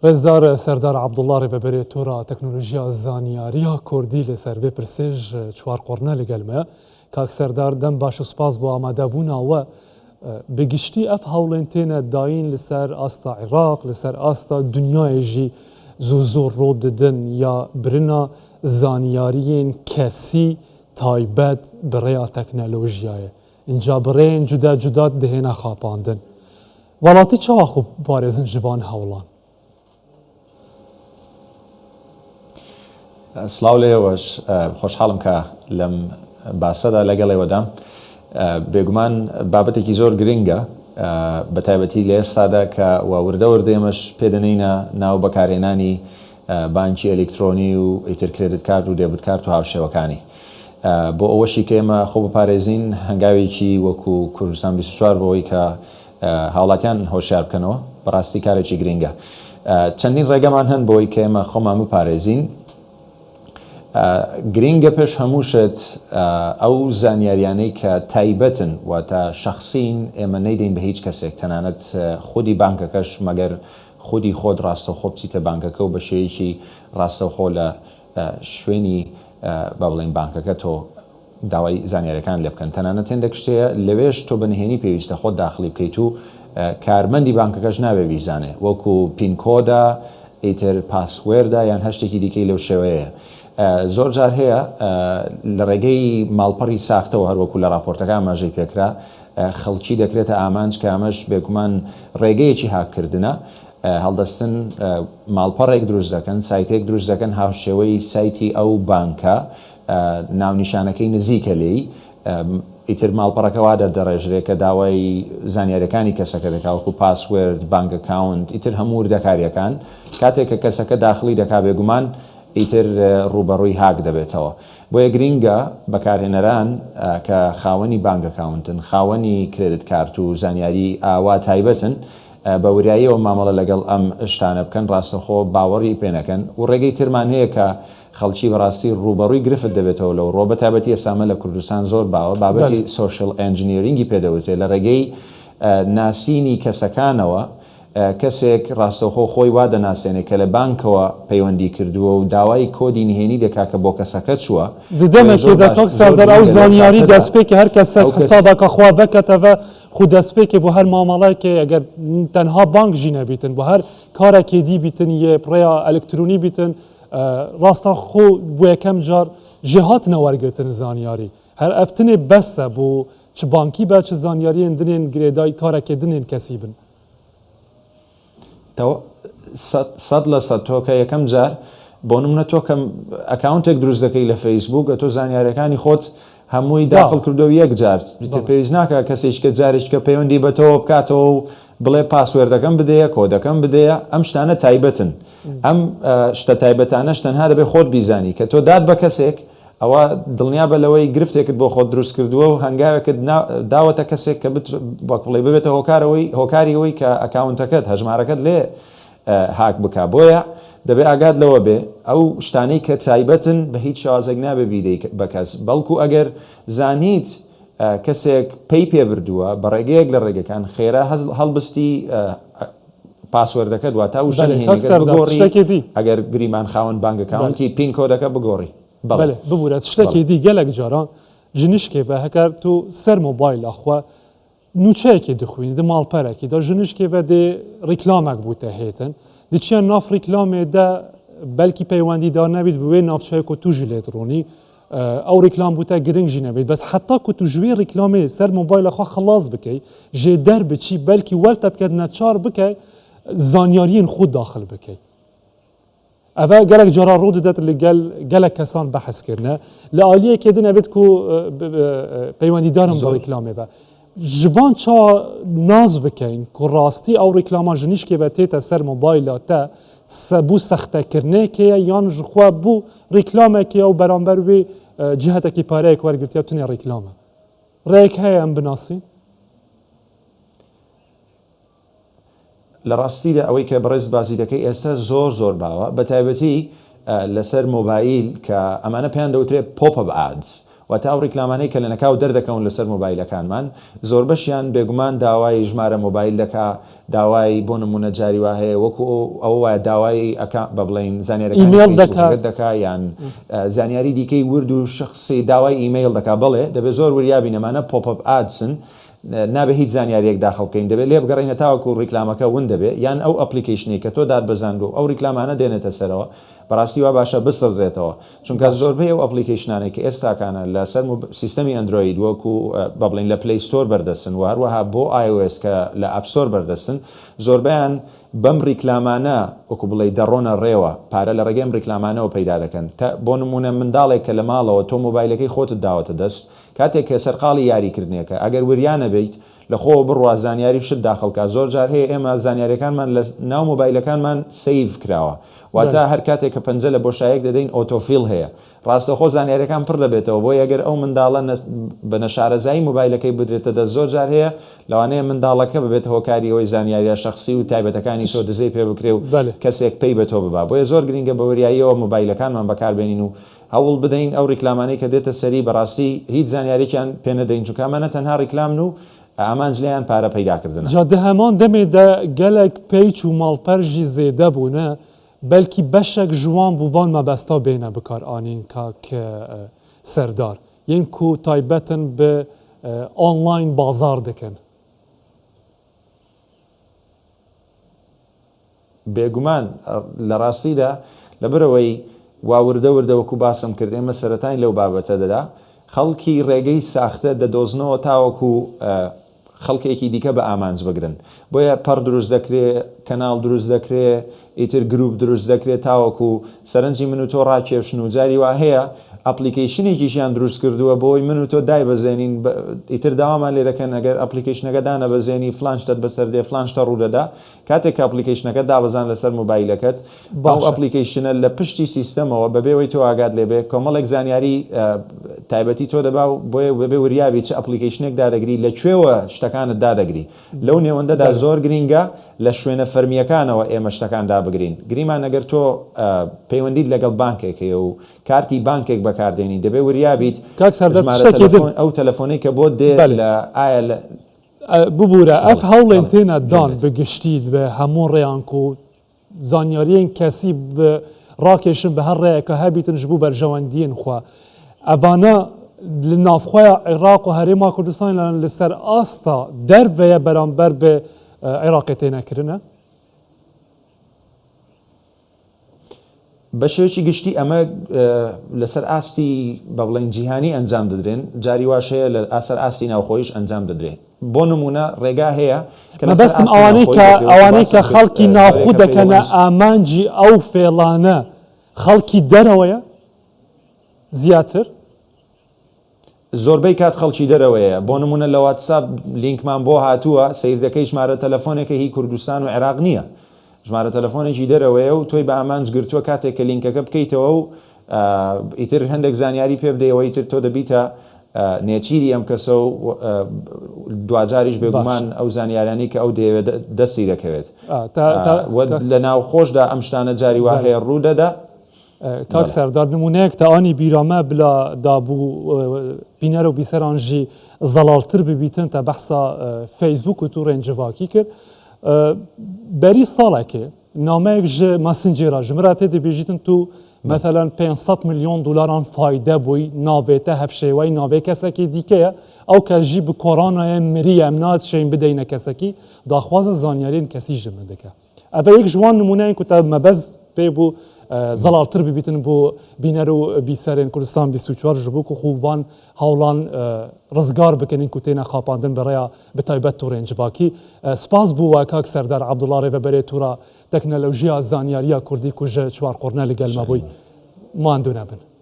رزدار سردار عبدالله ریبری تورا تکنولوژیا زانیاریا کردی لسر به پرسیج چوار قرنه لگلمه که سردار دم باش و سپاس با آماده بونا و بگشتی اف هاولنتین داین لسر آستا عراق لسر آستا دنیای جی زوزور رو ددن یا برنا زانیاریین کسی تایبت برای تکنولوژیای اینجا برای جدا جدا دهینا خاپاندن ولاتی چه خوب بارزن جوان هاولان سلااو لێوەش خۆشحاڵم کە لەم باسەدا لەگەڵێ وەدام بێگومان بابەتێکی زۆر گرنگە بە تایبەتی لە ئێستادا کە وردە وردێمەش پێدەنینە ناو بەکارهێنانی بانکی ئەلکترۆنی و ئیتر کرێدت کارت و دێبت کارت و هاوشێوەکانی بۆ ئەوەشی کە ئێمە خۆ بپارێزین هەنگاوێکی وەکو کوردستان 24 بۆەوەی کە هاوڵاتیان هۆشیار بکەنەوە بەڕاستی کارێکی گرنگە چەندین ڕێگەمان هەن بۆی کە ئێمە خۆمان بپارێزین گرنگە پێش هەمووشت ئەو زانیاریانەی کە تایبەتن واتە شەخسین ئێمە نەیدەین بە هیچ کەسێک تەنانەت خودی بانکەکەش مەگەر خودی خۆت ڕاستەوخۆ بچیتە بانکەکە و بە شێوەیەکی ڕاستەوخۆ لە شوێنی با بڵێن بانکەکە تۆ داوای زانیاریەکان لێ بکەن تەنانەت هێندێک شتەیە لەوێش تۆ بەنهێنی پێویستە خۆت داخلی بکەیت و کارمەندی بانکەکەش نابێ بیزانێ وەکو پینکۆدا ئیتر پاسوێردا یان هەشتێکی دیکەی لەو شێوەیە زۆر جار هەیە لە ڕێگەی ماڵپەڕی ساختەوە هەروەکو لە راپۆرتەکە ئاماژەی پێکرا خەڵکی دەکرێتە ئامانج کە ئەمەش بێگومان ڕێگەیەکی هاکردنە هەڵدەستن ماڵپەڕێک دروست دەکەن سایتێک دروست دەکەن هاوشێوەی سایتی ئەو بانکە ناونیشانەکەی نزیکە لێی ئیتر ماڵپەڕەکەوا دەردەڕێژرێت کە داوای زانیاریەکانی کەسەکە دەکاوەکو پاسوێرد بانک ئەکاونت ئیتر هەموو وردەکاریەکان کاتێک کە کەسەکە داخلی دەکا بێگومان ئیتر ڕوبەڕووی هاک دەبێتەوە بۆیە گرینگە بەکارهێنەران کە خاوەنی بانک ئەکاونتن خاوەنی کرێدت کارت و زانیاری ئاوا تایبەتن بە وریاییەوە مامەڵە لەگەڵ ئەم شتانە بکەن ڕاستەخۆ باوەڕی پێنەکەن و ڕێگەی ترمان هەیە کە خەڵکی بەڕاستی ڕوبەڕووی گرفت دەبێتەوە لەو ڕۆ بە تایبەتی ئێسامە لە کوردستان زۆر باوە بابەتی سۆشیل ئەنجینیرینگی پێدەوترێت لە ڕێگەی ناسینی کەسەکانەوە کەسێک ڕاستەوخۆ خۆی وا دەناسێنێت کە لە بانکەوە پەیوەندی کردووە و داوای کۆدی نهێنی دەکا کە بۆ کەسەکە چووە دەمەکێ دەکەک سەردەر ئەو زانیاری دەستپێکی هەر کەسە حسابەکە خوا بکەتەوە خو دەستپێکی بۆ هەر مامەڵایکێ ئەگەر تەنها بانک ژی نەبیتن بۆ هەر کارێکی دی بیتن یە پڕیا ئەلکترۆنی بیتن ڕاستەخۆ بۆ یەکەم جار جێهات نەوەرگرتن زانیاری هەر ئەفتنێ بەسە بۆ چ بانکی بە چ زانیاریên dinên girêdayî karekê dinên kesî bin سەد لە سەد تۆکە یەکەم جار بۆ نمونە تۆ کەم ئەکاونتێک دروست دەکەی لە فەیسبوک تۆ زانیاریەکانی خۆت هەمووی داخل کردەوە یەک جار پێویست ناکە کەسێککە جارێککە پەیوەندی بەتەوە بکاتەوە و بڵێ پاسوێردەکەم بدەیە کۆدەکەم بدەیە ئەم شتانە تایبەتن ئەم شتە تایبەتانەش تەنها دەبێت خۆت بیزانی کە تۆ داد بە کەسێک ئەوە دڵنیا بە لەوەی گرفتێکت بۆ خۆت دروست کردووە و هەنگاوێکت داوەتە کەسێک کە بڵێ ببێتە هۆکاری ئەوەی کە ئەکاونتەکەت هەژمارەکەت لێ هاک بکە بۆیە دەبێت ئاگاد لەوە بێ ئەو شتانەی کە تایبەتن بە هیچ شازێک نابێ بیدەی بە کەس بەڵکو ئەگەر زانیت کەسێک پێی پێ بردووە بە ڕێگەیەک لە ڕێگەکان خێرا هەڵبستی پاسوەردەکە دواتە و ژەنهێنەکە بگۆڕی ئەگەر گریمان خاوەن بانکەکاونتی پین کۆدەکە بگۆڕی ببورێت شتێکی دی گەلێک جاران ژنشکێ بە هەکار تو سەر مۆبایل ئەخوا نوچەیەکی دخوێنی دە ماڵپەرێکی دا ژنشکێ بە دێ ڕیکلامێک بووتە هێتن دچیان ناف ڕیکلامێدا بەلکی پەیوەندیدار نەبیت بوێ ناوچەیەک و توژی لێدڕۆنی ئەو ڕیکلام بووتە گرنگژی نەبێت بەس حتا کو تو ژوێ ڕیکلامێ سەر مۆبایلەخوا خلاص بکەی ژێ دەر بچی بەلکی وەلتە بکەت نەچار بکەی زانیاریین خود داخل بکەی ئەvە gelek cara ڕوو دەدات لەگەل gelek kesan behezkirine li aliyekê din ebêt ku peywendîdarim bi rîklamê be ji van ça naz bikein ku rastî ew rîklama ji nîşkê ve tête ser mobayla te bû sextekirinekê ye yan ji xwe bû rîklamekê ew beramber wê cihetekî pareyek wergirtiya tunê rîklame rêyek heye em binasîn لە ڕاستیدا ئەوەی کە بەڕێز بازی دەکەی ئێستا زۆر زۆر باوە بە تایبەتی لەسەر مۆبایل کە ئەمانە پێیان دەوترێت پۆپ ئادز واتە ئەو ڕیکلامانەی کە لە نەکاو دەردەکەون لەسەر مۆبایلەکانمان زۆر بەشیان بێگومان داوای ژمارە مۆبایل دەکا داوای بۆ نمونە جاریوا هەیە وەکو ئەو وایە داوای بە بڵێن زانیاریەکان دەکا یان زانیاری دیکەی ورد و شخصی داوای ئیمەیل دەکا بڵێ دەبێت زۆر وریابی نەمانە پۆپەپ ئادسن نابێت هیچ زانیاریەک داخڵ بکەین دەبێت لێ بگەڕینە تاوەکو ڕیکلامەکە ون دەبێت یان ئەو ئەپلیکیشنی کە تۆ دادبەزاند و ئەو ریکلامانە دێنێتە سەرەوە بەڕاستی وا باشە بسڕێتەوە چونکە زۆربەی ئەو ئەپلیکیشنانێک کە ئێستاکانە لەسەر سیستەمی ئەندروید وەکو بەڵین لە پلی ستۆر بەردەستن و هەروەها بۆ iOS کە لە ئەپستۆر بەردەستن زۆربیان بەم ریکلامانە وەکو بڵێ دەڕۆنە ڕێوە پارە لە ڕێگەم ریکلامانەوە پەیدا دەکەن بۆ نمونە منداڵێک کە لە ماڵەوە تۆ مۆبایلەکەی خۆتت داوەتە دەست کاتێک کە سەرقاڵی یاریکردنێکە ئەگەر وریانە بیت لە خۆ بڕوا زانیاری شت داخڵکە زۆر جار هەیە ئێمە زانیاریەکانمان لە ناو مۆبایلەکانمان سیڤ کراوە واتە هەر کاتێک کە پەنجە لە بۆشایەک دەدەین ئۆتۆفیل هەیە ڕاستەخۆ زانیاریەکان پڕ دەبێتەوە بۆ ئەگەر ئەو منداڵە بە نەشارەزایی مۆبایلەکەی بدرێتە دەست زۆر جار هەیە لەوانەیە منداڵەکە ببێت هۆکاری ئەوەی زانیاریە شخصی و تایبەتەکانی تۆ دزەی پێ بکرێ و کەسێک پێی بە تۆ ببا بۆیە زۆر گرنگە بە وریاییەوە مۆبایلەکانمان بەکاربێنین و هەوڵ بدەین ئەو ریکلامانەی کە دێتە سەری بەڕاستی هیچ زانیارێکیان پێ نەدەین چونکە ئەمانە تەنها ریکلامن و ئامان لیان پارە پەیداکردن جادە هەمان دەمێدا گەلێک پێیچ و ماڵپەرژی زێدە بوونە بەلکی بەشێک ژوان بووان مەبەستا بێنە بکارئانین کاک سەردار یەن کو تایبەتن بە ئۆنلاین بازار دەکەن بێگومان لە ڕاستیدا لەبەرەوەی واوردە وردەوەکو باسم کرد ئێمە سەرەتای لەو بابەتە دەدا خەڵکی ڕێگەی ساختە دەدۆزنەوە تاوەکو خەڵکێکی دیکە بە ئامانج بگرن بۆیە پەر دروست دەکرێت کەناڵ دروست دەکرێت ئیتر گروپ دروست دەکرێت تاوەکو سەرنجی من و تۆ ڕاکێشن و جاری وا هەیە ئەپلیکیشنێکیشیان دروست کردووە بۆی من و تۆ دای بەزێنین ئیتر داوامان لێرەکەن ئەگەر ئەپلیکیشنەکە دانە بەزێنی فلانشتت بەسەردێ فلانشتە ڕوودەدا کاتێک ئەپلیکیشنەکە دابەزان لەسەر مۆبایلەکەت ئەو ئەپلیکیشنە لە پشتی سیستەمەوە بەبێەوەی تۆ ئاگات لێبێ کۆمەڵێک زانیاری تایبەتی تۆ دەبا بۆیە بەبێ وریابی چه ئەپلیکیشنێک دادەگری لەکوێوە شتەکانت دادەگری لەو نێوەندەدا زۆر گرینگە لە شوێنە فەرمیەکانەوە ئێمە شتەکان دابگرین گریمان ئەگەر تۆ پەیوەندیت لەگەڵ بانکێکەیە و کارتی بانکێک بەکاردێنی دەبێ وریابیت ئەو تەلەفۆنەی کە بۆ دێ لە ئایا ببوورە ئەف هەوڵێن تێنە دان بگشتیت بە هەموو ڕێیانک و زانیاریین کەسی ڕاکێشن بە هەر ڕێیەکە هەبیتن ji بوو بەرژەوەندیین خوا ئەبانە li navxweya Iraq û Herêma Kurdistanê li ser asta derveye beramber bi Iraqê têne kirine? بە شێوەیەکی گشتی ئەمە لەسەر ئاستی بە بڵێن جیهانی ئەنجام دەدرێن جاری واشەیە لە ئاسەر ئاستی ناوخۆیش ئەنجام دەدرێت بۆ نمونە ڕێگا هەیە مەبەستم ئەوانەی کە خەڵکی ناخوو دەکەنە ئامانجی ئەو فێڵانە خەڵکی دەرەوەیە زیاتر زۆربەی کات خەڵکی دەرەوەیە بۆ نمونە لە واتساب لینکمان بۆ هاتووە سیر دەکەی ژمارە تەلەفۆنێکە هی کوردستان و عێراق نییە ژمارە تەلەفۆنێکی دەرەوەیە و تۆی بە ئامانج گرتووە کاتێک کە لینکەکە بکەیتەوە و ئیتر هەندێک زانیاری پێ بدەیەوە ئیتر تۆ دەبیتە نێچیری ئەم کەسە و دوجاریش بێگومان ئەو زانیارانی کە ئەو دەیەوێت دەستی دەکەوێت لە ناوخۆشدا ئەم شتانە جاری وا هەیە ڕوودەدا کاک سەردار نمونەیەک تا ئانی بیرامە بلا دابوو بینەرە و بیسەرانژی زەڵالتر ببیتن تا بەحسا فەیسبوک و تو ڕێنجڤاکی کرد بەری ساڵێکێ نامەیەک ji ماسنجێرا ji mirا tê dibêjîtin tu مثلا 500 ملیۆن دلاران فایدە بووی ناوێتە هەفشێوەی ناوێ کەسێکی دیکەیە ئەو کەس jî bi کۆرانایە مریە ئەم نات شەین بدەینە کەسێکی داخوازە زانیاریên kesî ji min dike ev yek ji wan nûmuneyên ku te mebez pê bû زەڵالتر ببیتن بۆ بینەر و بیسەرێن کوردستان 24 ji bo ku xûvan hewlan rizgar bikinin ku têne xapandin bi rêya bi taybet tu rêncivakî spas bû we kak Serdar Abdullah Rêveberê tura teknolojiya zaniyariya Kurdî ku ji çwarqurne li gel me bûy man dûne bin